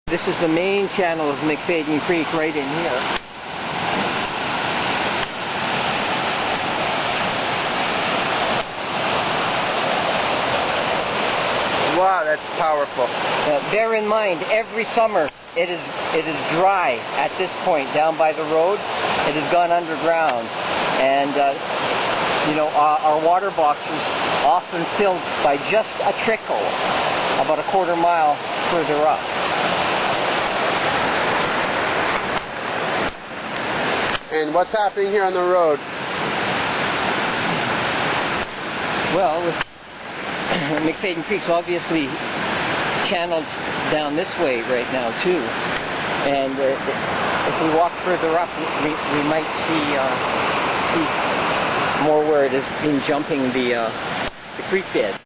This is the main channel of McFayden Creek right in here. Wow, that's powerful. Bear in mind, every summer it is dry at this point down by the road. It has gone underground, and you know, our water boxes often filled by just a trickle about a quarter mile further up. And what's happening here on the road? Well, McFayden Creek's obviously channeled down this way right now too, and if we walk further up, we might see more where it has been jumping the creek bed.